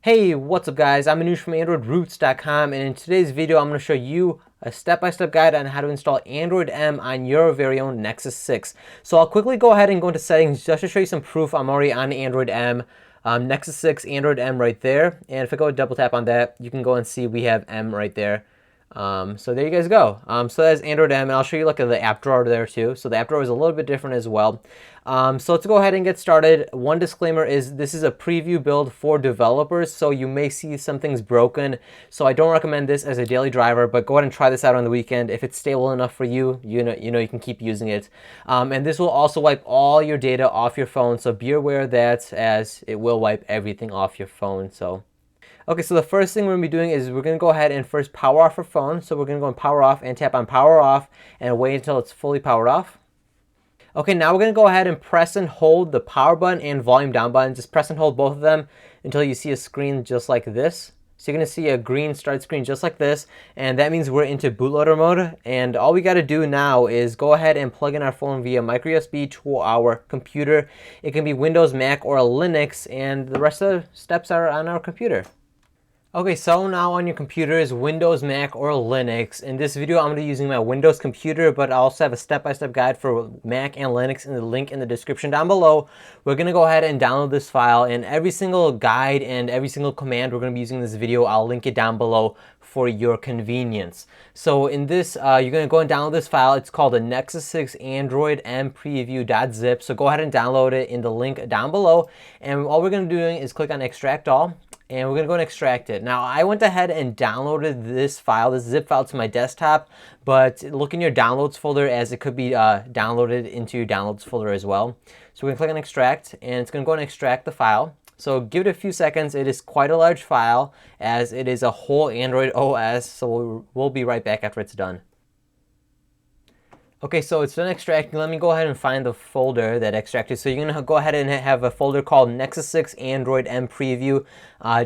Hey, what's up guys? I'm Anuj from AndroidRoots.com, and in today's video I'm going to show you a step-by-step guide on how to install Android M on your very own Nexus 6. So I'll quickly go ahead and go into settings just to show you some proof I'm already on Android M. Nexus 6, Android M right there. And if I go double tap on that, you can go and see we have M right there. So there you guys go. So that's Android M, and I'll show you the app drawer there too. So the app drawer is a little bit different as well. So let's go ahead and get started. One disclaimer is this is a preview build for developers, so you may see some things broken. So I don't recommend this as a daily driver, but go ahead and try this out on the weekend. If it's stable enough for you, you know you can keep using it. And this will also wipe all your data off your phone, so be aware of that, as it will wipe everything off your phone. Okay, so the first thing we're going to be doing is we're going to go ahead and first power off our phone. So we're going to go and power off and tap on power off and wait until it's fully powered off. Okay, now we're going to go ahead and press and hold the power button and volume down button. Just press and hold both of them until you see a screen just like this. So you're going to see a green start screen just like this, and that means we're into bootloader mode. And all we got to do now is go ahead and plug in our phone via micro USB to our computer. It can be Windows, Mac, or Linux, and the rest of the steps are on our computer. Okay, so now on your computer is Windows, Mac, or Linux. In this video, I'm going to be using my Windows computer, but I also have a step-by-step guide for Mac and Linux in the link in the description down below. We're going to go ahead and download this file, and every single guide and every single command we're going to be using in this video, I'll link it down below for your convenience. So in this, you're going to go and download this file. It's called a Nexus 6 Android M preview.zip. So go ahead and download it in the link down below. And all we're going to be doing is click on Extract All, and we're going to go and extract it. Now, I went ahead and downloaded this file, this zip file, to my desktop, but look in your downloads folder, as it could be downloaded into your downloads folder as well. So we're going to click on extract, and it's going to go and extract the file. So give it a few seconds. It is quite a large file, as it is a whole Android OS, so we'll be right back after it's done. Okay, so it's done extracting. Let me go ahead and find the folder that extracted. So you're going to go ahead and have a folder called Nexus 6 Android M Preview,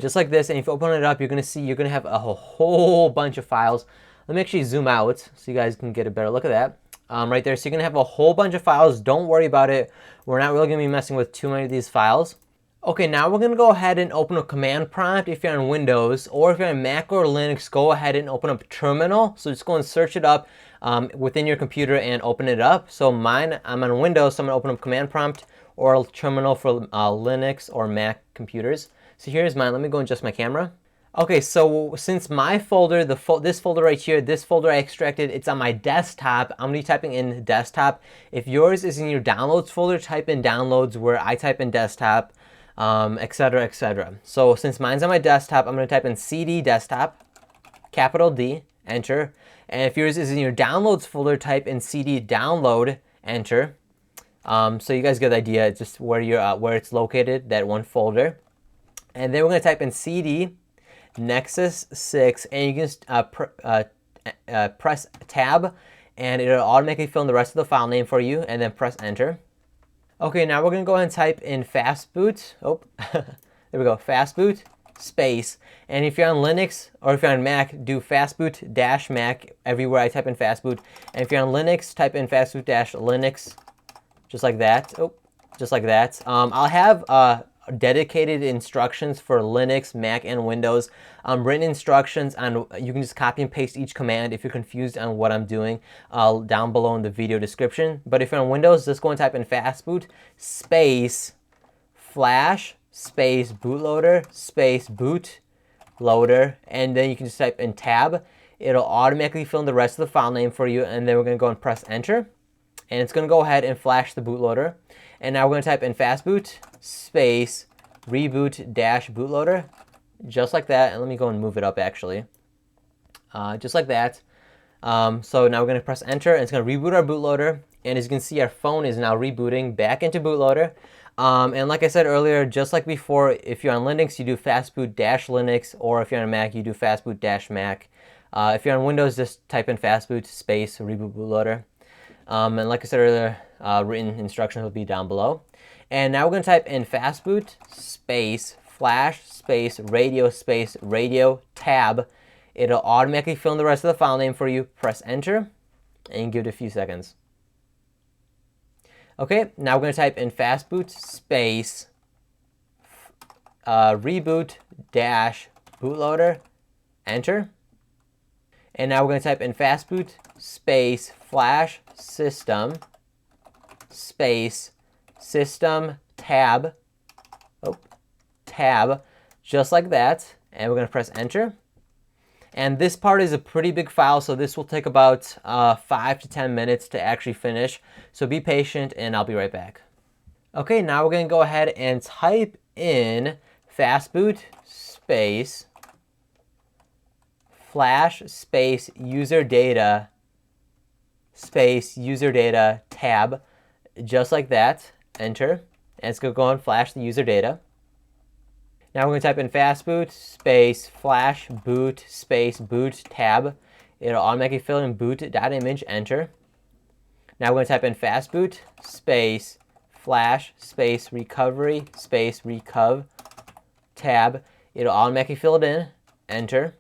just like this. And if you open it up, you're going to see you're going to have a whole bunch of files. Let me actually zoom out so you guys can get a better look at that. Right there. So you're going to have a whole bunch of files. Don't worry about it. We're not really going to be messing with too many of these files. Okay, now we're going to go ahead and open a command prompt if you're on Windows, or if you're on Mac or Linux, go ahead and open up Terminal. So just go and search it up within your computer and open it up. So I'm on Windows, so I'm going to open up command prompt or Terminal for Linux or Mac computers. So here's mine. Let me go and adjust my camera. Okay, so since my folder, this folder right here, this folder I extracted, it's on my desktop, I'm going to be typing in desktop. If yours is in your downloads folder, type in downloads, where I type in desktop, etc., etc. So since mine's on my desktop, I'm going to type in CD desktop, capital D, enter. And if yours is in your downloads folder, type in CD download, enter. So you guys get the idea, just where it's located, that one folder. And then we're going to type in CD Nexus 6, and you can just press tab, and it'll automatically fill in the rest of the file name for you, and then press enter. Okay, now we're going to go ahead and type in fastboot. Oh, there we go, fastboot space. And if you're on Linux or if you're on Mac, do fastboot dash Mac everywhere I type in fastboot. And if you're on Linux, type in fastboot dash Linux, just like that. Oh, just like that. I'll have dedicated instructions for Linux, Mac, and Windows. Written instructions on, you can just copy and paste each command if you're confused on what I'm doing down below in the video description. But if you're on Windows, just go and type in fastboot space flash space bootloader space bootloader, and then you can just type in tab. It'll automatically fill in the rest of the file name for you, and then we're going to go and press enter, and it's going to go ahead and flash the bootloader. And now we're going to type in fastboot space reboot dash bootloader, just like that. And let me go and move it up actually, just like that. So now we're going to press enter, and it's going to reboot our bootloader. And as you can see, our phone is now rebooting back into bootloader. And like I said earlier, just like before, if you're on Linux, you do fastboot dash Linux, or if you're on Mac, you do fastboot dash Mac. If you're on Windows, just type in fastboot space reboot bootloader. And like I said earlier, written instructions will be down below. And now we're going to type in fastboot space flash space radio tab. It'll automatically fill in the rest of the file name for you. Press enter, and give it a few seconds. Okay, now we're going to type in fastboot space reboot dash bootloader, enter. And now we're going to type in fastboot space flash system space system tab, tab, just like that. And we're going to press enter. And this part is a pretty big file, so this will take about 5 to 10 minutes to actually finish. So be patient, and I'll be right back. Okay, now we're going to go ahead and type in fastboot space flash space user data tab, just like that. Enter. And it's going to go and flash the user data. Now we're going to type in fastboot space flash boot space boot tab. It'll automatically fill in boot.image, enter. Now we're going to type in fastboot space flash space recovery space recov tab. It'll automatically fill it in, enter.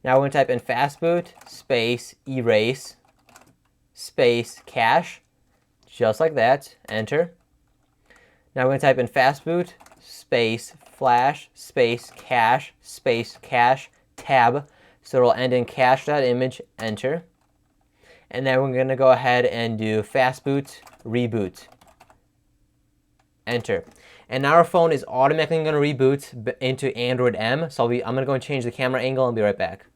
Now we're going to type in fastboot space erase space cache, just like that, enter. Now we're going to type in fastboot space flash space cache tab, so it'll end in cache.image, enter. And then we're going to go ahead and do fastboot reboot, enter. And now our phone is automatically going to reboot into Android M. So I'm going to go and change the camera angle and be right back.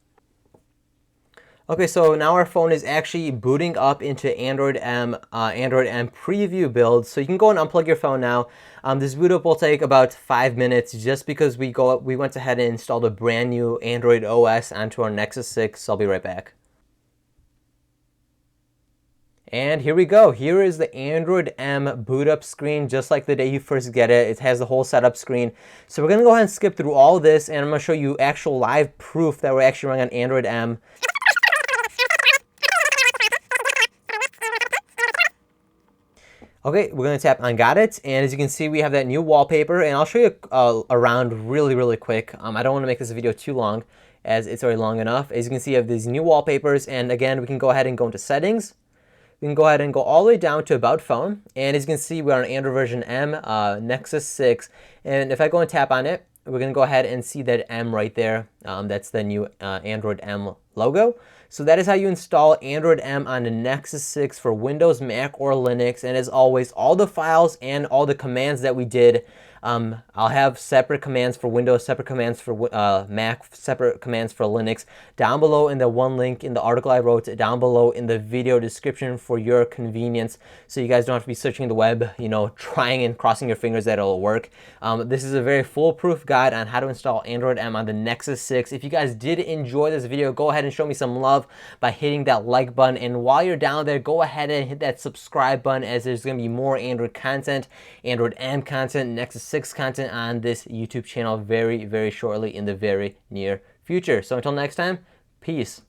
Okay, so now our phone is actually booting up into Android M preview build. So you can go and unplug your phone now. This boot up will take about 5 minutes just because we went ahead and installed a brand new Android OS onto our Nexus 6. So I'll be right back. And here we go. Here is the Android M boot up screen, just like the day you first get it. It has the whole setup screen. So we're going to go ahead and skip through all this, and I'm going to show you actual live proof that we're actually running on Android M. Okay, we're going to tap on got it, and as you can see, we have that new wallpaper, and I'll show you around really quick. I don't want to make this video too long, as it's already long enough. As you can see, you have these new wallpapers, and again, we can go ahead and go into settings. We can go ahead and go all the way down to About Phone, and as you can see, we're on Android version M, Nexus 6, and if I go and tap on it, we're going to go ahead and see that M right there. That's the new Android M logo. So that is how you install Android M on the Nexus 6 for Windows, Mac, or Linux. And as always, all the files and all the commands that we did, I'll have separate commands for Windows, separate commands for Mac, separate commands for Linux down below in the one link in the article I wrote, down below in the video description for your convenience, so you guys don't have to be searching the web, trying and crossing your fingers that it'll work. This is a very foolproof guide on how to install Android M on the Nexus 6. If you guys did enjoy this video, go ahead and show me some love by hitting that like button. And while you're down there, go ahead and hit that subscribe button, as there's going to be more Android content, Android M content, Nexus 6 content on this YouTube channel very shortly in the very near future. So until next time, peace.